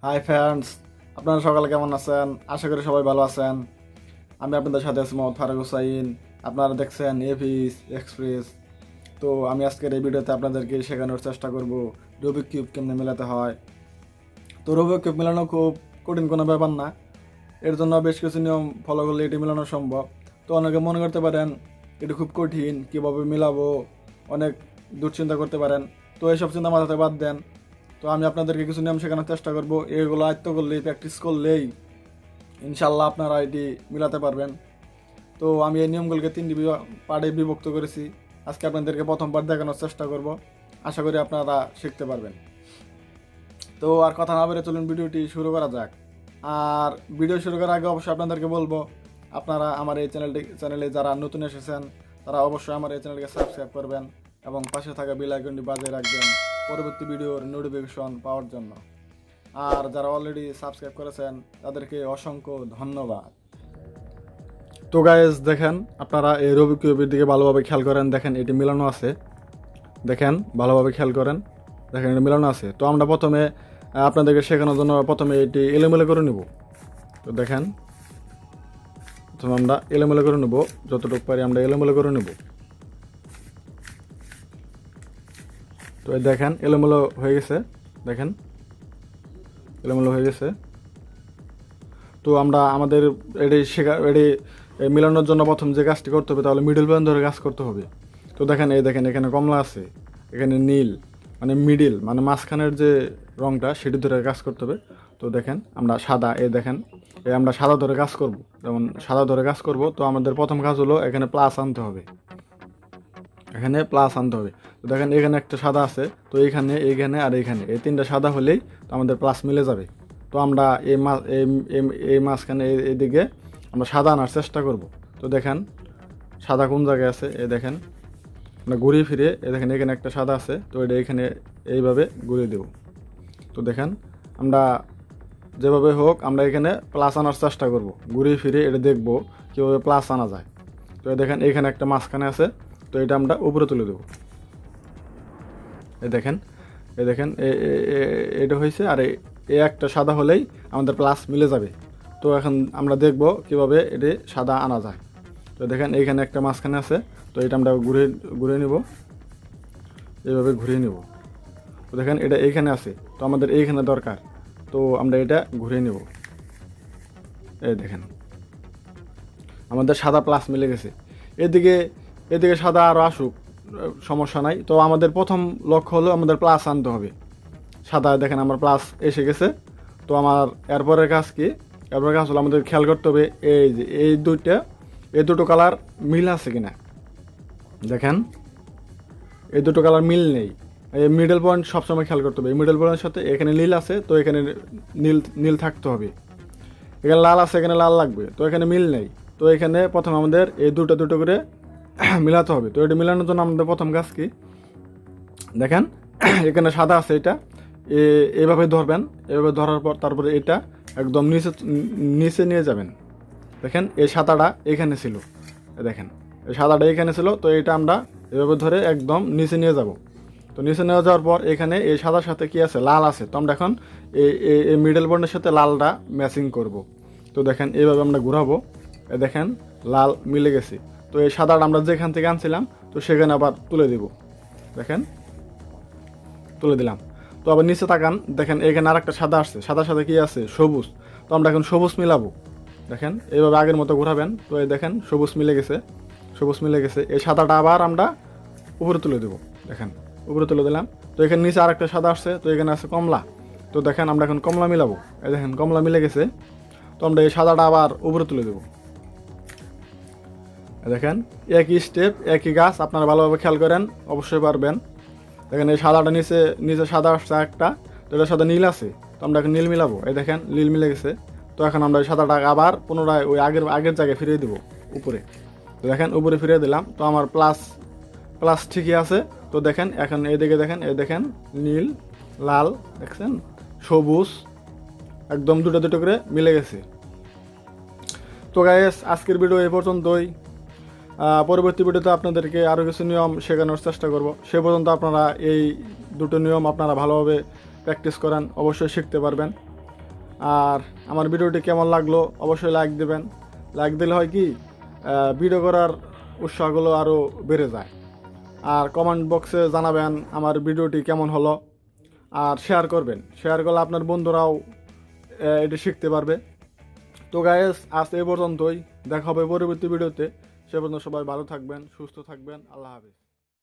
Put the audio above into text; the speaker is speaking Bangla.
হাই ফ্রেন্ডস, আপনারা সকালে কেমন আছেন? আশা করি সবাই ভালো আছেন। আমি আপনাদের সাথে আছি ফারুক হোসাইন। আপনারা দেখছেন এভিস এক্সপ্রেস। তো আমি আজকের এই ভিডিওতে আপনাদেরকে শেখানোর চেষ্টা করব রুবিক কিউব কেমনে মেলাতে হয়। তো রুবিক কিউব মেলানো খুব কঠিন কোনো ব্যাপার না, এর জন্য বেশ কিছু নিয়ম ফলো করলে এটি মেলানো সম্ভব। তো অনেকে মনে করতে পারেন এটি খুব কঠিন, কীভাবে মেলাবো, অনেক দুশ্চিন্তা করতে পারেন। তো এইসব চিন্তা মাথাতে বাদ দেন। তো আমি আপনাদেরকে কিছু নিয়ম শেখানোর চেষ্টা করব। এগুলো আয়ত্ত করলেই, প্র্যাকটিস করলেই ইনশাল্লাহ আপনারা এটি মিলাতে পারবেন। তো আমি এই নিয়মগুলোকে তিনটি পার্টে বিভক্ত করেছি। আজকে আপনাদেরকে প্রথম পার্ট দেখানোর চেষ্টা করব। আশা করি আপনারা শিখতে পারবেন। তো আর কথা না বলে চলুন ভিডিওটি শুরু করা যাক। আর ভিডিও শুরু করার আগে অবশ্যই আপনাদেরকে বলবো, আপনারা আমার এই চ্যানেলে যারা নতুন এসেছেন তারা অবশ্যই আমার এই চ্যানেলকে সাবস্ক্রাইব করবেন এবং পাশে থাকা বেল আইকনটি বাজিয়ে রাখবেন পরবর্তী ভিডিওর নোটিফিকেশন পাওয়ার জন্য। আর যারা অলরেডি সাবস্ক্রাইব করেছেন তাদেরকে অসংখ্য ধন্যবাদ। তো গাইস দেখেন, আপনারা এই রুবিক কিউবের দিকে ভালোভাবে খেয়াল করেন। দেখেন এটি মিলানো আছে, দেখেন ভালোভাবে খেয়াল করেন, দেখেন এটা মিলানো আছে। তো আমরা প্রথমে আপনাদেরকে শেখানোর জন্য প্রথমে এটি এলোমেলো করে নেব। তো দেখেন প্রথমে আমরা এলোমেলো করে নেব, যতটুকু পারি আমরা এলোমেলো করে নেব। তো এই দেখেন এলোমেলো হয়ে গেছে, দেখেন এলোমেলো হয়ে গেছে। তো আমরা আমাদের এটি মেলানোর জন্য প্রথম যে কাজটি করতে হবে তাহলে মিডল পয়েন্ট ধরে কাজ করতে হবে। তো দেখেন এই দেখেন এখানে কমলা আছে, এখানে নীল, মানে মিডিল মানে মাঝখানের যে রঙটা সেটি ধরে কাজ করতে হবে। তো দেখেন আমরা সাদা, এই দেখেন আমরা সাদা ধরে কাজ করব। যেমন সাদা ধরে কাজ করব, তো আমাদের প্রথম কাজ হলো এখানে প্লাস আনতে হবে, এখানে প্লাস আনতে হবে। তো দেখেন এখানে একটা সাদা আছে, তো এইখানে এইখানে আর এইখানে এই তিনটা সাদা হলেই তো আমাদের প্লাস মিলে যাবে। তো আমরা এই মাঝখানে এদিকে আমরা সাদা আনার চেষ্টা করব। তো দেখেন সাদা কোন জায়গায় আছে, এই দেখেন আমরা ঘুরিয়ে ফিরে এই দেখেন এখানে একটা সাদা আছে, তো এটা এখানে এইভাবে ঘুরিয়ে দেব। তো দেখেন আমরা যেভাবে হোক আমরা এখানে প্লাস আনার চেষ্টা করব, ঘুরিয়ে ফিরে এটা দেখব কীভাবে প্লাস আনা যায়। তো দেখেন এখানে একটা মাঝখানে আছে, তো এটা আমরা উপরে তুলে দেব। এই দেখেন এটা হয়েছে, আর এই একটা সাদা হলেই আমাদের প্লাস মিলে যাবে। তো এখন আমরা দেখব কিভাবে এটি সাদা আনা যায়। তো দেখেন এইখানে একটা মাঝখানে আছে, তো এটা আমরা ঘুরিয়ে নিব, এইভাবে ঘুরিয়ে নিব। তো দেখেন এটা এইখানে আছে, তো আমাদের এইখানে দরকার, তো আমরা এটা ঘুরিয়ে নিব। এই দেখেন আমাদের সাদা প্লাস মিলে গেছে। এদিকে এদিকে সাদা আরও আসুক, সমস্যা নাই। তো আমাদের প্রথম লক্ষ্য হলো আমাদের প্লাস আনতে হবে। সাদা দেখেন আমার প্লাস এসে গেছে। তো আমার এরপরের কাজ কি? এরপরের কাজ হলো আমাদের খেয়াল করতে হবে এই যে এই দুটো কালার মিল আছে কিনা। দেখেন এই দুটো কালার মিল নেই। এই মিডল পয়েন্ট সবসময় খেয়াল করতে হবে, এই মিডল পয়েন্টের সাথে এখানে নীল আছে, তো এখানে নীল থাকতে হবে। এখানে লাল আছে, এখানে লাল লাগবে, তো এখানে মিল নেই। তো এখানে প্রথম আমাদের এই দুটো করে মিলাতে হবে। তো এটা মিলানোর জন্য আমাদের প্রথম কাজ কি? দেখেন এখানে সাদা আছে, এটা এভাবে ধরবেন, এভাবে ধরার পর তারপরে এটা একদম নিচে নিয়ে যাবেন। দেখেন এই সাদাটা এখানে ছিল, দেখেন এই সাদাটা এখানে ছিল, তো এটা আমরা এভাবে ধরে একদম নিচে নিয়ে যাব। তো নিচে নিয়ে যাওয়ার পর এখানে এই সাদার সাথে কি আছে? লাল আছে। তো আমরা এখন এই মিডল পয়েন্টের সাথে লালটা ম্যাচিং করব। তো দেখেন এইভাবে আমরা ঘুরাবো, দেখেন লাল মিলে গেছে। তো এই সাদাটা আমরা যেখান থেকে আনছিলাম তো সেখানে আবার তুলে দিব, দেখেন তুলে দিলাম। তো আবার নিচে তাকান, দেখেন এখানে আর একটা সাদা আসছে, সাদার সাথে কি আছে? সবুজ। তো আমরা এখন সবুজ মিলাবো। দেখেন এইভাবে আগের মতো ঘোরাবেন, তো এই দেখেন সবুজ মিলে গেছে, সবুজ মিলে গেছে। এই সাদাটা আবার আমরা উপরে তুলে দেবো, দেখেন উপরে তুলে দিলাম। তো এখানে নিচে আর একটা সাদা আসছে, তো এখানে আছে কমলা। তো দেখেন আমরা এখন কমলা মিলাবো, এই দেখেন কমলা মিলে গেছে। তো আমরা এই সাদাটা আবার উপরে তুলে দেবো। দেখেন একই স্টেপ একই গাছ, আপনারা ভালোভাবে খেয়াল করেন অবশ্যই পারবেন। দেখেন এই সাদাটা নিচে সাদা আসছে একটা, তো এটার সাথে নীল আছে, তো আমরা এখন নীল মিলাবো। এই দেখেন নীল মিলে গেছে। তো এখন আমরা এই সাদাটা আবার পুনরায় ওই আগের জায়গায় ফিরিয়ে দেবো উপরে। তো দেখেন উপরে ফিরিয়ে দিলাম, তো আমার প্লাস ঠিকই আছে। তো দেখেন এখন এইদিকে দেখেন, এই দেখেন নীল লাল, দেখছেন সবুজ একদম দুটো করে মিলে গেছে। তো গাইস আজকের ভিডিও এই পর্যন্তই। পরবর্তী ভিডিওতে আপনাদেরকে আরও কিছু নিয়ম শেখানোর চেষ্টা করব। সে পর্যন্ত আপনারা এই দুটো নিয়ম আপনারা ভালোভাবে প্র্যাকটিস করেন, অবশ্যই শিখতে পারবেন। আর আমার ভিডিওটি কেমন লাগলো অবশ্যই লাইক দেবেন। লাইক দিলে হয় কি ভিডিও করার উৎসাহগুলো আরও বেড়ে যায়। আর কমেন্ট বক্সে জানাবেন আমার ভিডিওটি কেমন হলো। আর শেয়ার করবেন, শেয়ার করলে আপনার বন্ধুরাও এটি শিখতে পারবে। তো গাইস, আজ এই পর্যন্তই, দেখা হবে পরবর্তী ভিডিওতে। সে পর্যন্ত সবাই ভালো থাকবেন, সুস্থ থাকবেন। আল্লাহ হাফেজ।